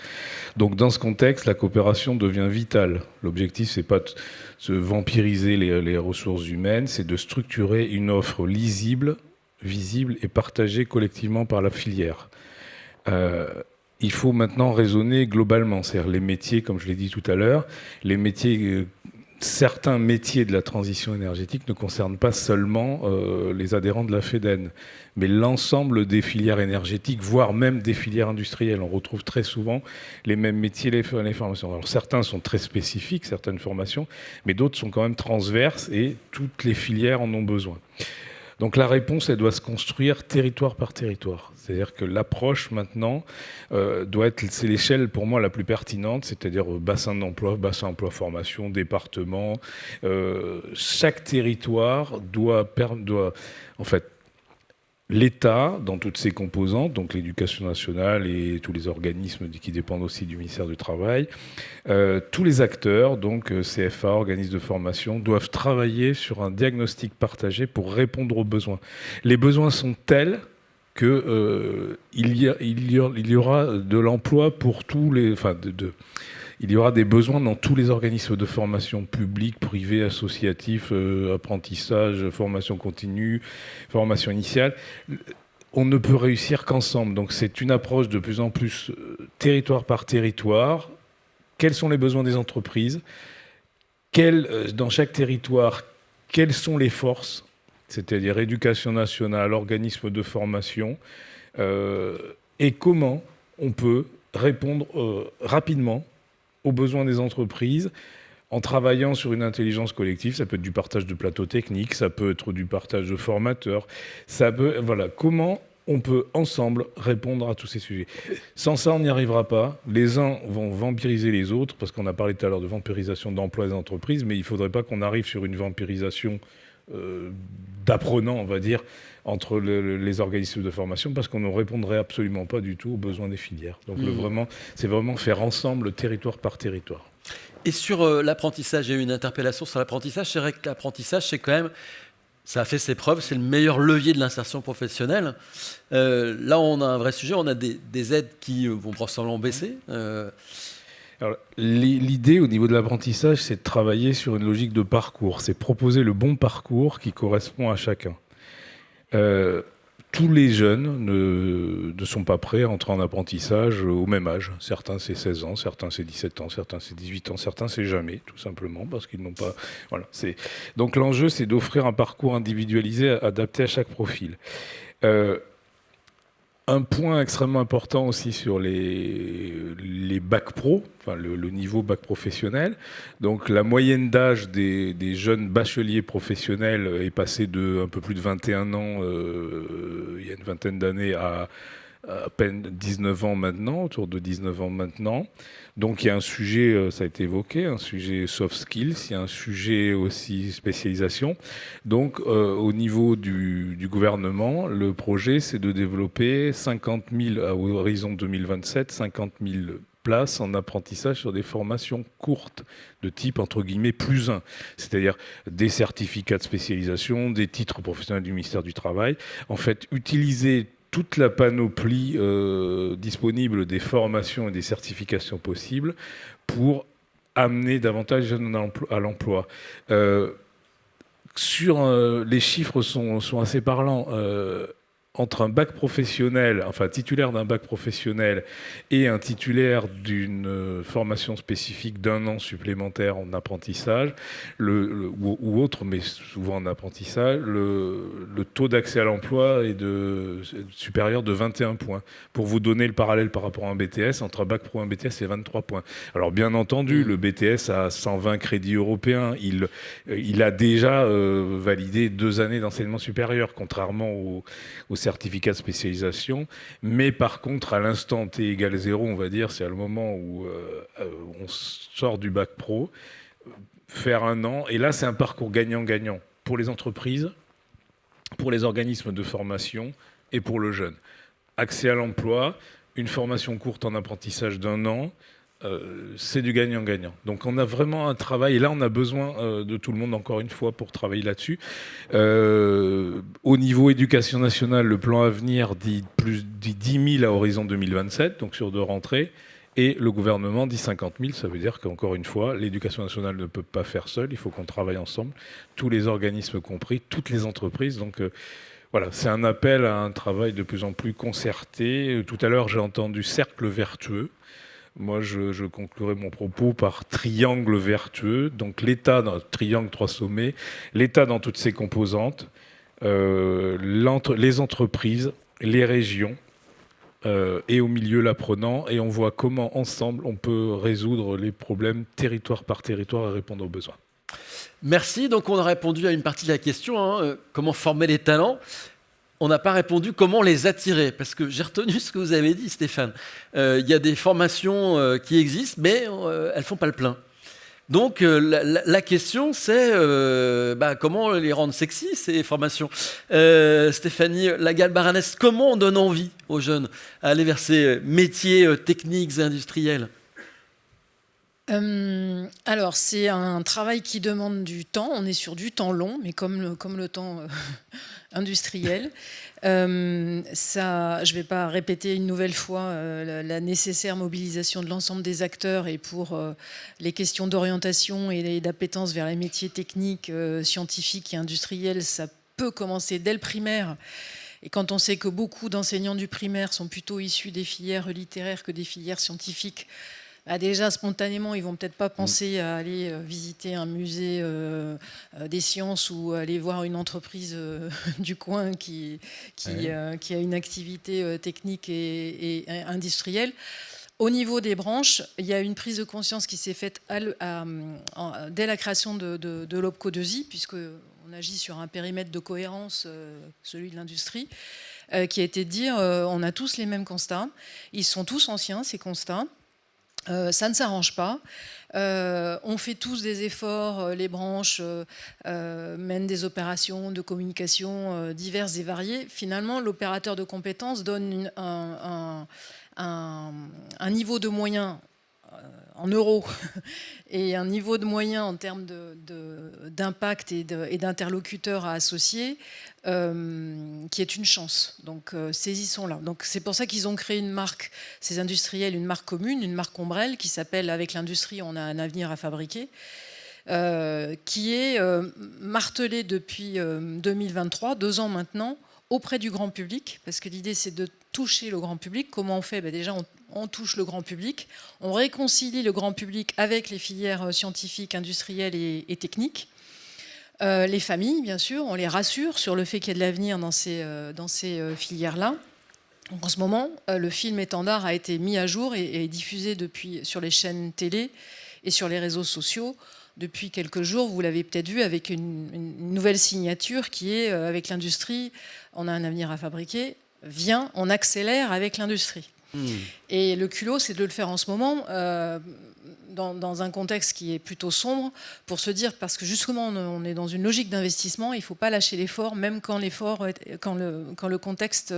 Donc dans ce contexte, la coopération devient vitale. L'objectif, c'est pas de se vampiriser les ressources humaines, c'est de structurer une offre lisible, visible et partagée collectivement par la filière. Il faut maintenant raisonner globalement, c'est-à-dire les métiers, comme je l'ai dit tout à l'heure, certains métiers de la transition énergétique ne concernent pas seulement les adhérents de la FEDEN, mais l'ensemble des filières énergétiques, voire même des filières industrielles. On retrouve très souvent les mêmes métiers, les formations. Alors certains sont très spécifiques, certaines formations, mais d'autres sont quand même transverses et toutes les filières en ont besoin. Donc la réponse, elle doit se construire territoire par territoire. C'est-à-dire que l'approche maintenant c'est l'échelle pour moi la plus pertinente, c'est-à-dire bassin d'emploi, bassin emploi formation, département. Chaque territoire doit en fait, l'État, dans toutes ses composantes, donc l'éducation nationale et tous les organismes qui dépendent aussi du ministère du Travail, tous les acteurs, donc CFA, organismes de formation, doivent travailler sur un diagnostic partagé pour répondre aux besoins. Les besoins sont tels qu'il y aura de l'emploi pour tous les... Il y aura des besoins dans tous les organismes de formation publics, privés, associatifs, apprentissage, formation continue, formation initiale. On ne peut réussir qu'ensemble. Donc c'est une approche de plus en plus territoire par territoire. Quels sont les besoins des entreprises ? Dans chaque territoire, quelles sont les forces ? C'est-à-dire éducation nationale, organismes de formation, et comment on peut répondre rapidement aux besoins des entreprises en travaillant sur une intelligence collective. Ça peut être du partage de plateaux techniques, ça peut être du partage de formateurs, comment on peut ensemble répondre à tous ces sujets. Sans ça, on n'y arrivera pas. Les uns vont vampiriser les autres, parce qu'on a parlé tout à l'heure de vampirisation d'emploi des entreprises, mais il ne faudrait pas qu'on arrive sur une vampirisation d'apprenants, on va dire, entre les organismes de formation, parce qu'on ne répondrait absolument pas du tout aux besoins des filières. Donc c'est vraiment faire ensemble, territoire par territoire. Et sur l'apprentissage, j'ai eu une interpellation sur l'apprentissage. C'est vrai que l'apprentissage, c'est quand même, ça a fait ses preuves, c'est le meilleur levier de l'insertion professionnelle. Là, on a un vrai sujet, on a des aides qui vont probablement baisser. Alors, l'idée au niveau de l'apprentissage, c'est de travailler sur une logique de parcours. C'est proposer le bon parcours qui correspond à chacun. Tous les jeunes ne sont pas prêts à entrer en apprentissage au même âge. Certains, c'est 16 ans, certains, c'est 17 ans, certains, c'est 18 ans, certains, c'est jamais, tout simplement, parce qu'ils n'ont pas... Voilà, donc l'enjeu, c'est d'offrir un parcours individualisé, adapté à chaque profil. Un point extrêmement important aussi sur les bacs pro, enfin le niveau bac professionnel. Donc la moyenne d'âge des jeunes bacheliers professionnels est passée de un peu plus de 21 ans il y a une vingtaine d'années à peine 19 ans maintenant, autour de 19 ans maintenant. Donc il y a un sujet, ça a été évoqué, un sujet soft skills, il y a un sujet aussi spécialisation. Donc au niveau du gouvernement, le projet c'est de développer 50 000, à horizon 2027, 50 000 place en apprentissage sur des formations courtes, de type, entre guillemets, +1. C'est-à-dire des certificats de spécialisation, des titres professionnels du ministère du Travail. En fait, utiliser toute la panoplie disponible des formations et des certifications possibles pour amener davantage de jeunes à l'emploi. Les chiffres sont assez parlants. Entre un bac professionnel, enfin titulaire d'un bac professionnel et un titulaire d'une formation spécifique d'1 an supplémentaire en apprentissage, ou autre, mais souvent en apprentissage, le taux d'accès à l'emploi est supérieur de 21 points. Pour vous donner le parallèle par rapport à un BTS, entre un bac pro et un BTS, c'est 23 points. Alors bien entendu, le BTS a 120 crédits européens. Il a déjà validé 2 années d'enseignement supérieur, contrairement aux certificat de spécialisation, mais par contre, à l'instant T égale 0, on va dire, c'est à le moment où on sort du bac pro, faire 1 an, et là, c'est un parcours gagnant-gagnant pour les entreprises, pour les organismes de formation et pour le jeune. Accès à l'emploi, une formation courte en apprentissage d'1 an, c'est du gagnant-gagnant. Donc on a vraiment un travail, et là on a besoin de tout le monde encore une fois pour travailler là-dessus. Au niveau éducation nationale, le plan à venir dit 10 000 à horizon 2027, donc sur 2 rentrées, et le gouvernement dit 50 000, ça veut dire qu'encore une fois, l'éducation nationale ne peut pas faire seule, il faut qu'on travaille ensemble, tous les organismes compris, toutes les entreprises, donc voilà, c'est un appel à un travail de plus en plus concerté. Tout à l'heure, j'ai entendu cercle vertueux. Moi, je conclurai mon propos par triangle vertueux. Donc l'État, dans triangle 3 sommets, l'État dans toutes ses composantes, les entreprises, les régions, et au milieu l'apprenant. Et on voit comment, ensemble, on peut résoudre les problèmes territoire par territoire et répondre aux besoins. Merci. Donc on a répondu à une partie de la question, comment former les talents. On n'a pas répondu comment les attirer, parce que j'ai retenu ce que vous avez dit, Stéphane. Il y a des formations qui existent, mais elles ne font pas le plein. Donc la question, c'est comment les rendre sexy, ces formations. Stéphanie Lagal-Baranès, comment on donne envie aux jeunes à aller vers ces métiers techniques et industriels ? Alors, c'est un travail qui demande du temps. On est sur du temps long, mais comme le temps industriel. Je ne vais pas répéter une nouvelle fois la nécessaire mobilisation de l'ensemble des acteurs et pour les questions d'orientation et d'appétence vers les métiers techniques, scientifiques et industriels, ça peut commencer dès le primaire. Et quand on sait que beaucoup d'enseignants du primaire sont plutôt issus des filières littéraires que des filières scientifiques, déjà, spontanément, ils ne vont peut-être pas penser à aller visiter un musée des sciences ou aller voir une entreprise du coin qui a une activité technique et industrielle. Au niveau des branches, il y a une prise de conscience qui s'est faite dès la création de l'OPCO2I, puisqu'on agit sur un périmètre de cohérence, celui de l'industrie, qui a été de dire on a tous les mêmes constats, ils sont tous anciens, ces constats. Ça ne s'arrange pas. On fait tous des efforts, les branches mènent des opérations de communication diverses et variées. Finalement, l'opérateur de compétences donne un niveau de moyens en euros et un niveau de moyens en termes d'impact et d'interlocuteurs à associer qui est une chance. Donc saisissons-la. Donc c'est pour ça qu'ils ont créé une marque, ces industriels, une marque commune, une marque ombrelle qui s'appelle « Avec l'industrie, on a un avenir à fabriquer », qui est martelée depuis 2023, 2 ans maintenant, auprès du grand public, parce que l'idée c'est de toucher le grand public. Comment on fait ? Déjà on touche le grand public, on réconcilie le grand public avec les filières scientifiques, industrielles et techniques. Les familles, bien sûr, on les rassure sur le fait qu'il y a de l'avenir dans ces filières-là. Donc, en ce moment, le film Étendard a été mis à jour et diffusé sur les chaînes télé et sur les réseaux sociaux depuis quelques jours. Vous l'avez peut-être vu avec une nouvelle signature qui est avec l'industrie, on a un avenir à fabriquer. Viens, on accélère avec l'industrie. Et le culot, c'est de le faire en ce moment, dans un contexte qui est plutôt sombre, pour se dire, parce que justement, on est dans une logique d'investissement, il ne faut pas lâcher l'effort, même quand le contexte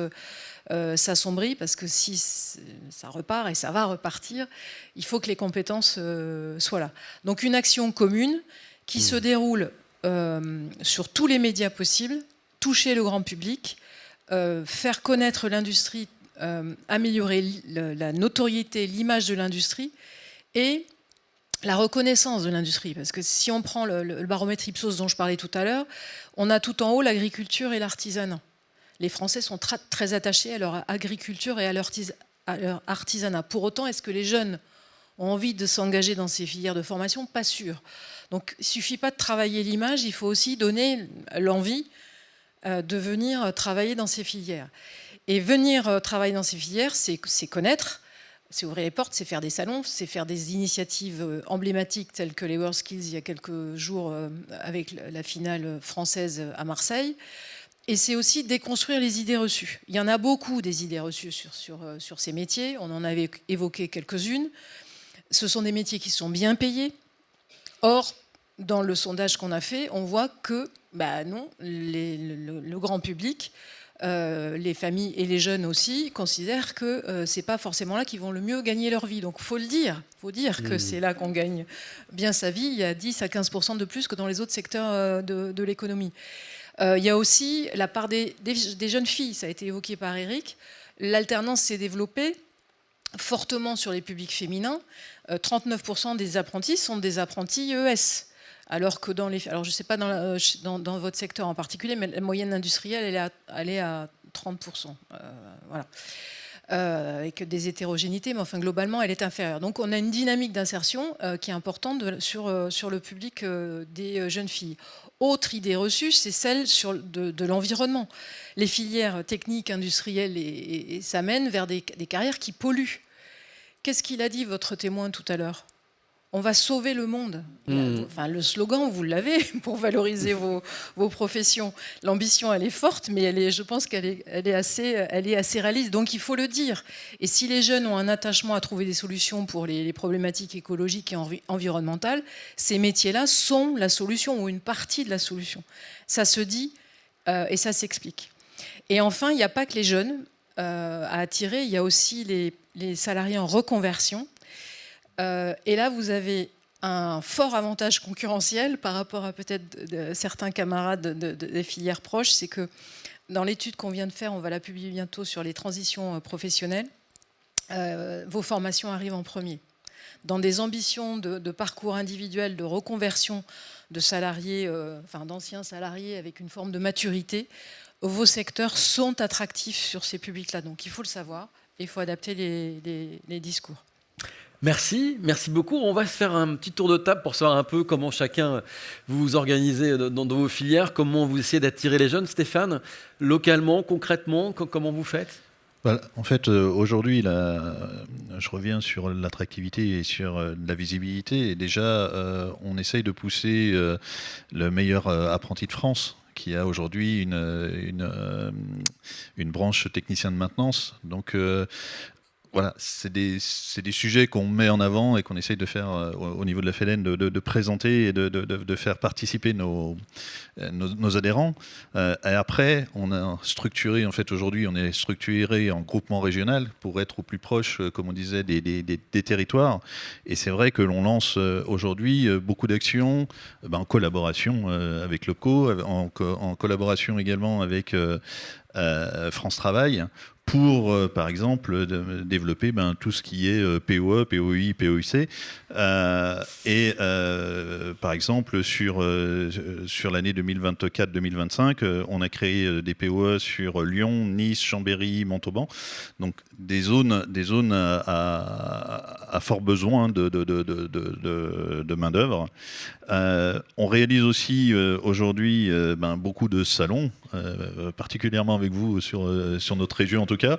s'assombrit, parce que si ça repart, et ça va repartir, il faut que les compétences soient là. Donc une action commune qui se déroule sur tous les médias possibles, toucher le grand public, faire connaître l'industrie, améliorer la notoriété, l'image de l'industrie et la reconnaissance de l'industrie. Parce que si on prend le baromètre Ipsos dont je parlais tout à l'heure, on a tout en haut l'agriculture et l'artisanat. Les Français sont très attachés à leur agriculture et à leur artisanat. Pour autant, est-ce que les jeunes ont envie de s'engager dans ces filières de formation? Pas sûr. Donc il ne suffit pas de travailler l'image, il faut aussi donner l'envie de venir travailler dans ces filières. Et venir travailler dans ces filières, c'est connaître, c'est ouvrir les portes, c'est faire des salons, c'est faire des initiatives emblématiques telles que les WorldSkills il y a quelques jours avec la finale française à Marseille. Et c'est aussi déconstruire les idées reçues. Il y en a beaucoup des idées reçues sur ces métiers, on en avait évoqué quelques-unes. Ce sont des métiers qui sont bien payés. Or, dans le sondage qu'on a fait, on voit que non, le grand public, les familles et les jeunes aussi considèrent que c'est pas forcément là qu'ils vont le mieux gagner leur vie. Donc faut dire que c'est là qu'on gagne bien sa vie. Il y a 10 à 15% de plus que dans les autres secteurs de l'économie. Il y a aussi la part des jeunes filles, ça a été évoqué par Eric. L'alternance s'est développée fortement sur les publics féminins. 39% des apprentis sont des apprentis ES. Alors que alors je ne sais pas dans votre secteur en particulier, mais la moyenne industrielle, elle est à 30%. Voilà. Avec des hétérogénéités, mais enfin globalement, elle est inférieure. Donc on a une dynamique d'insertion qui est importante sur le public des jeunes filles. Autre idée reçue, c'est celle de l'environnement. Les filières techniques, industrielles, et ça mène vers des carrières qui polluent. Qu'est-ce qu'il a dit, votre témoin, tout à l'heure ? On va sauver le monde. Enfin, le slogan, vous l'avez pour valoriser vos professions. L'ambition, elle est forte, mais je pense qu'elle est assez réaliste. Donc, il faut le dire. Et si les jeunes ont un attachement à trouver des solutions pour les problématiques écologiques et environnementales, ces métiers-là sont la solution ou une partie de la solution. Ça se dit et ça s'explique. Et enfin, il n'y a pas que les jeunes à attirer. Il y a aussi les salariés en reconversion. Et là, vous avez un fort avantage concurrentiel par rapport à peut-être certains camarades des filières proches. C'est que dans l'étude qu'on vient de faire, on va la publier bientôt sur les transitions professionnelles, vos formations arrivent en premier. Dans des ambitions de parcours individuel, de reconversion de salariés, d'anciens salariés avec une forme de maturité, vos secteurs sont attractifs sur ces publics-là. Donc il faut le savoir et il faut adapter les discours. Merci beaucoup. On va se faire un petit tour de table pour savoir un peu comment chacun vous vous organisez dans vos filières, comment vous essayez d'attirer les jeunes. Stéphane, localement, concrètement, comment vous faites ? En fait, aujourd'hui, je reviens sur l'attractivité et sur la visibilité. Et déjà, on essaye de pousser le meilleur apprenti de France, qui a aujourd'hui une branche technicien de maintenance. Donc, voilà, c'est des sujets qu'on met en avant et qu'on essaye de faire au niveau de la FLN, de présenter et de faire participer nos adhérents. Et après, on a structuré, en fait, aujourd'hui, on est structuré en groupement régional pour être au plus proche, comme on disait, des territoires. Et c'est vrai que l'on lance aujourd'hui beaucoup d'actions en collaboration avec l'OPCO, en collaboration également avec France Travail, pour, par exemple, développer tout ce qui est POE, POI, POIC. Et, par exemple, sur l'année 2024-2025, on a créé des POE sur Lyon, Nice, Chambéry, Montauban. Donc, des zones à fort besoin de main-d'œuvre. On réalise aussi aujourd'hui beaucoup de salons, particulièrement avec vous sur notre région, en tout cas.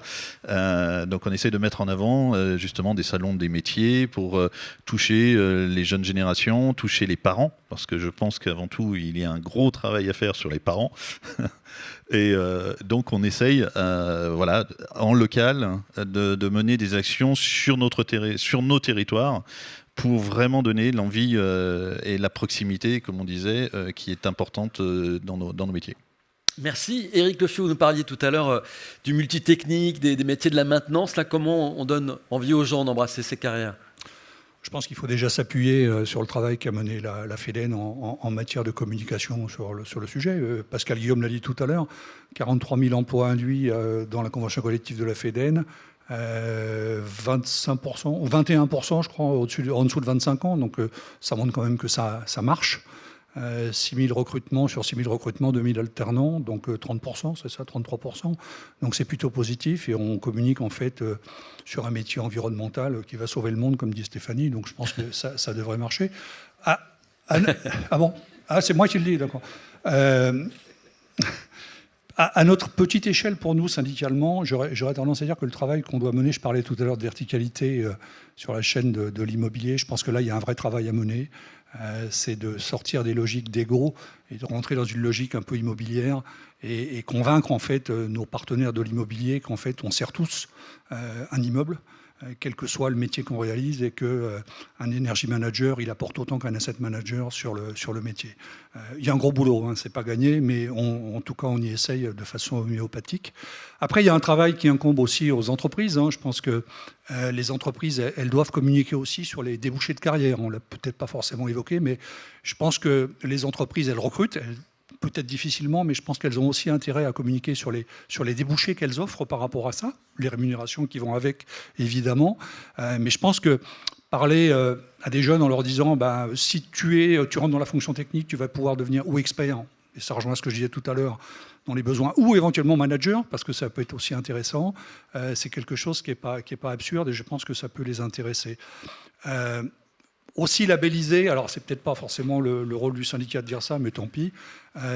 Donc on essaie de mettre en avant justement des salons des métiers pour toucher les jeunes générations, toucher les parents, parce que je pense qu'avant tout, il y a un gros travail à faire sur les parents. Et donc on essaye, voilà, en local, de mener des actions sur nos territoires pour vraiment donner l'envie et la proximité, comme on disait, qui est importante dans nos métiers. Merci. Éric Lefio, vous nous parliez tout à l'heure du multitechnique, des métiers de la maintenance. Là, comment on donne envie aux gens d'embrasser ces carrières ? Je pense qu'il faut déjà s'appuyer sur le travail qu'a mené la FEDEN en matière de communication sur le sujet. Pascal Guillaume l'a dit tout à l'heure, 43 000 emplois induits dans la convention collective de la FEDEN, 25%, ou 21%, je crois, en dessous de 25 ans. Donc ça montre quand même que ça marche. 6 000 recrutements sur 6 000 recrutements, 2 000 alternants, donc 30%, c'est ça, 33%. Donc c'est plutôt positif et on communique en fait sur un métier environnemental qui va sauver le monde, comme dit Stéphanie. Donc je pense que ça devrait marcher. Ah bon ? Ah, c'est moi qui le dis, d'accord. À notre petite échelle, pour nous, syndicalement, j'aurais tendance à dire que le travail qu'on doit mener, je parlais tout à l'heure de verticalité sur la chaîne de l'immobilier, je pense que là, il y a un vrai travail à mener. C'est de sortir des logiques d'égo et de rentrer dans une logique un peu immobilière et convaincre en fait nos partenaires de l'immobilier qu'en fait on sert tous un immeuble, quel que soit le métier qu'on réalise, et qu'un energy manager, il apporte autant qu'un asset manager sur le métier. Il y a un gros boulot, hein, c'est pas gagné, mais en tout cas, on y essaye de façon homéopathique. Après, il y a un travail qui incombe aussi aux entreprises. Hein. Je pense que les entreprises, elles doivent communiquer aussi sur les débouchés de carrière. On l'a peut-être pas forcément évoqué, mais je pense que les entreprises, elles recrutent, peut-être difficilement, mais je pense qu'elles ont aussi intérêt à communiquer sur les débouchés qu'elles offrent par rapport à ça, les rémunérations qui vont avec, évidemment. Mais je pense que parler à des jeunes en leur disant si tu rentres dans la fonction technique, tu vas pouvoir devenir ou expert, et ça rejoint ce que je disais tout à l'heure, dans les besoins, ou éventuellement manager, parce que ça peut être aussi intéressant, c'est quelque chose qui est pas absurde, et je pense que ça peut les intéresser. Aussi labelliser, alors c'est peut-être pas forcément le rôle du syndicat de dire ça, mais tant pis,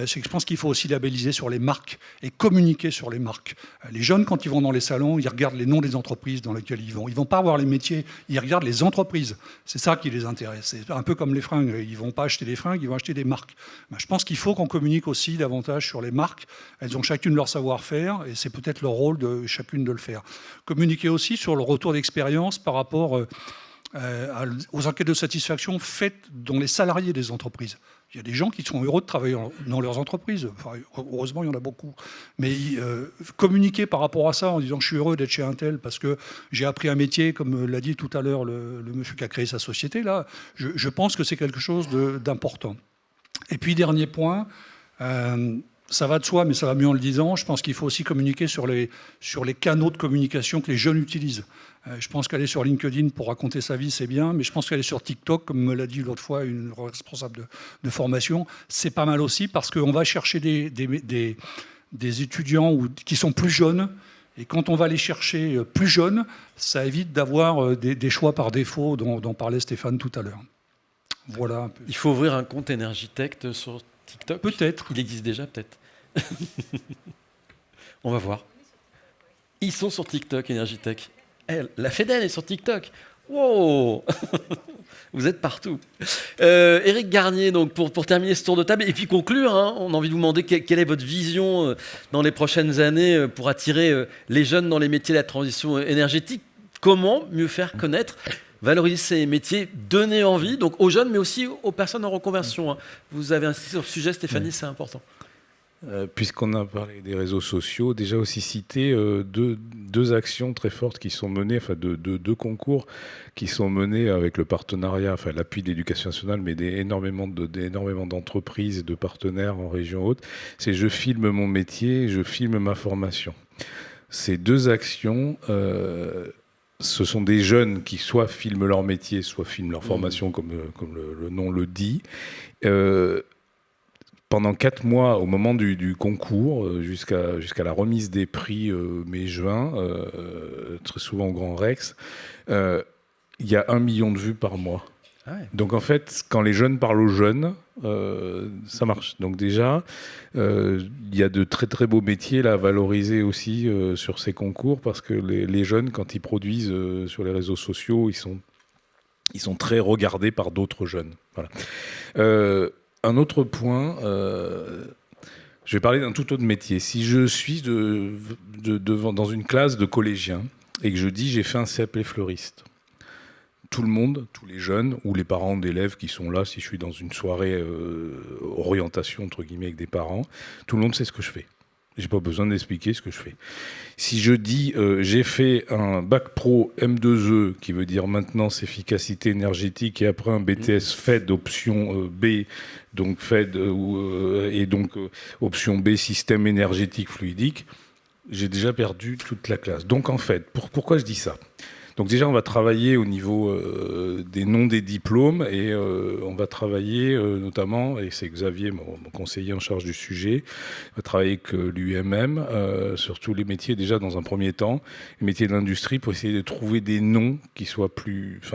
c'est que je pense qu'il faut aussi labelliser sur les marques et communiquer sur les marques. Les jeunes, quand ils vont dans les salons, ils regardent les noms des entreprises dans lesquelles ils vont. Ils vont pas voir les métiers, ils regardent les entreprises. C'est ça qui les intéresse. C'est un peu comme les fringues. Ils vont pas acheter des fringues, ils vont acheter des marques. Je pense qu'il faut qu'on communique aussi davantage sur les marques. Elles ont chacune leur savoir-faire et c'est peut-être leur rôle de chacune de le faire. Communiquer aussi sur le retour d'expérience par rapport aux enquêtes de satisfaction faites dans les salariés des entreprises. Il y a des gens qui sont heureux de travailler dans leurs entreprises. Enfin, heureusement, il y en a beaucoup. Mais communiquer par rapport à ça en disant « je suis heureux d'être chez Intel parce que j'ai appris un métier », comme l'a dit tout à l'heure le monsieur qui a créé sa société, là, je pense que c'est quelque chose d'important. Et puis, dernier point, ça va de soi, mais ça va mieux en le disant, je pense qu'il faut aussi communiquer sur les canaux de communication que les jeunes utilisent. Je pense qu'aller sur LinkedIn pour raconter sa vie, c'est bien, mais je pense qu'aller sur TikTok, comme me l'a dit l'autre fois une responsable de formation, c'est pas mal aussi, parce qu'on va chercher des étudiants qui sont plus jeunes, et quand on va les chercher plus jeunes, ça évite d'avoir des choix par défaut dont parlait Stéphane tout à l'heure. Voilà un peu. Il faut ouvrir un compte Energytech sur TikTok ? Peut-être. Il existe déjà, peut-être. On va voir. Ils sont sur TikTok, Energytech. La FEDEN est sur TikTok. Wow. Vous êtes partout. Éric Garnier, donc pour terminer ce tour de table et puis conclure, hein, on a envie de vous demander quelle est votre vision dans les prochaines années pour attirer les jeunes dans les métiers de la transition énergétique. Comment mieux faire connaître, valoriser ces métiers, donner envie donc aux jeunes, mais aussi aux personnes en reconversion. Hein. Vous avez insisté sur le sujet, Stéphanie, c'est important. Puisqu'on a parlé des réseaux sociaux, déjà aussi citer deux actions très fortes qui sont menées, enfin deux concours qui sont menés avec le partenariat, enfin l'appui de l'Éducation nationale, mais énormément d'entreprises et de partenaires en région haute. C'est Je filme mon métier, je filme ma formation. Ces deux actions, ce sont des jeunes qui soit filment leur métier, soit filment leur formation, comme le nom le dit. Pendant 4 mois, au moment du concours, jusqu'à la remise des prix mai-juin, très souvent au Grand Rex, il y a 1 million de vues par mois. Ah ouais. Donc en fait, quand les jeunes parlent aux jeunes, ça marche. Donc déjà, il y a de très très beaux métiers là, à valoriser aussi sur ces concours, parce que les jeunes, quand ils produisent sur les réseaux sociaux, ils sont très regardés par d'autres jeunes. Voilà. Un autre point, je vais parler d'un tout autre métier. Si je suis dans une classe de collégiens et que je dis j'ai fait un CAP fleuriste, tout le monde, tous les jeunes ou les parents d'élèves qui sont là, si je suis dans une soirée orientation entre guillemets avec des parents, tout le monde sait ce que je fais. J'ai pas besoin d'expliquer ce que je fais. Si je dis j'ai fait un bac pro M2E, qui veut dire maintenance efficacité énergétique, et après un BTS FED option B, donc FED et donc option B système énergétique fluidique, j'ai déjà perdu toute la classe. Donc en fait, pourquoi je dis ça ? Donc déjà, on va travailler au niveau des noms des diplômes et on va travailler notamment, et c'est Xavier, mon conseiller en charge du sujet, on va travailler avec l'UMM sur tous les métiers déjà dans un premier temps, les métiers de l'industrie pour essayer de trouver des noms qui soient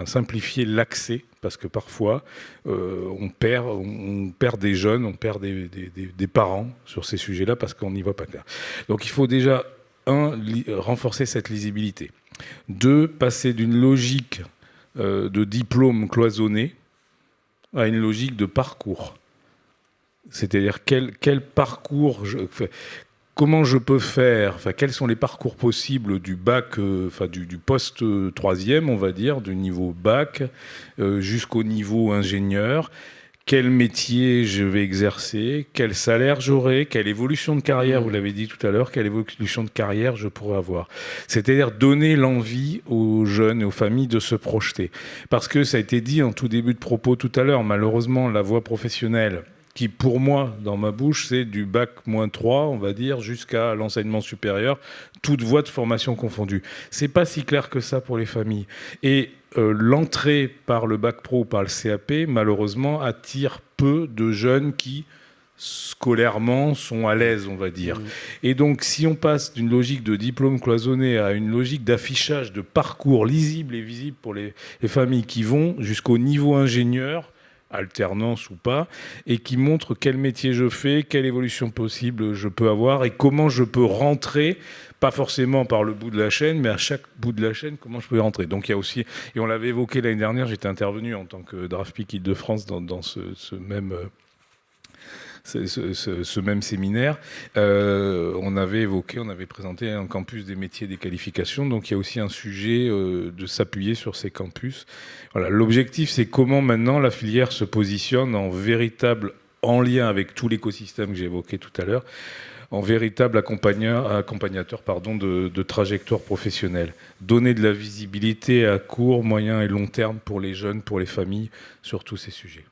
simplifier l'accès, parce que parfois on perd des jeunes, on perd des parents sur ces sujets-là parce qu'on n'y voit pas clair. Donc il faut déjà, renforcer cette lisibilité. 2, passer d'une logique de diplôme cloisonné à une logique de parcours. C'est-à-dire quel parcours, comment je peux faire, quels sont les parcours possibles du bac, du post-troisième, on va dire, du niveau bac jusqu'au niveau ingénieur. Quel métier je vais exercer, quel salaire j'aurai, quelle évolution de carrière, vous l'avez dit tout à l'heure, quelle évolution de carrière je pourrais avoir. C'est-à-dire donner l'envie aux jeunes et aux familles de se projeter. Parce que ça a été dit en tout début de propos tout à l'heure, malheureusement, la voie professionnelle, qui pour moi, dans ma bouche, c'est du bac-3, on va dire, jusqu'à l'enseignement supérieur, toute voie de formation confondue. C'est pas si clair que ça pour les familles. Et l'entrée par le bac pro ou par le CAP, malheureusement, attire peu de jeunes qui, scolairement, sont à l'aise, on va dire. Et donc, si on passe d'une logique de diplôme cloisonné à une logique d'affichage de parcours lisible et visible pour les familles qui vont jusqu'au niveau ingénieur, alternance ou pas, et qui montre quel métier je fais, quelle évolution possible je peux avoir et comment je peux rentrer, pas forcément par le bout de la chaîne, mais à chaque bout de la chaîne, comment je peux y rentrer. Donc il y a aussi, et on l'avait évoqué l'année dernière, j'étais intervenu en tant que DraftPick Île-de-France dans ce même séminaire, on avait présenté un campus des métiers et des qualifications, donc il y a aussi un sujet de s'appuyer sur ces campus. Voilà, l'objectif, c'est comment maintenant la filière se positionne en lien avec tout l'écosystème que j'ai évoqué tout à l'heure, en véritable accompagnateur de trajectoire professionnelle. Donner de la visibilité à court, moyen et long terme pour les jeunes, pour les familles, sur tous ces sujets.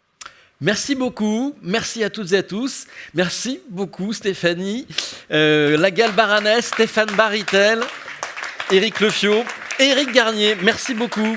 Merci beaucoup, merci à toutes et à tous. Merci beaucoup Stéphanie, Lagal Baranès, Stéphane Baritel, Éric Lefiot, Éric Garnier. Merci beaucoup.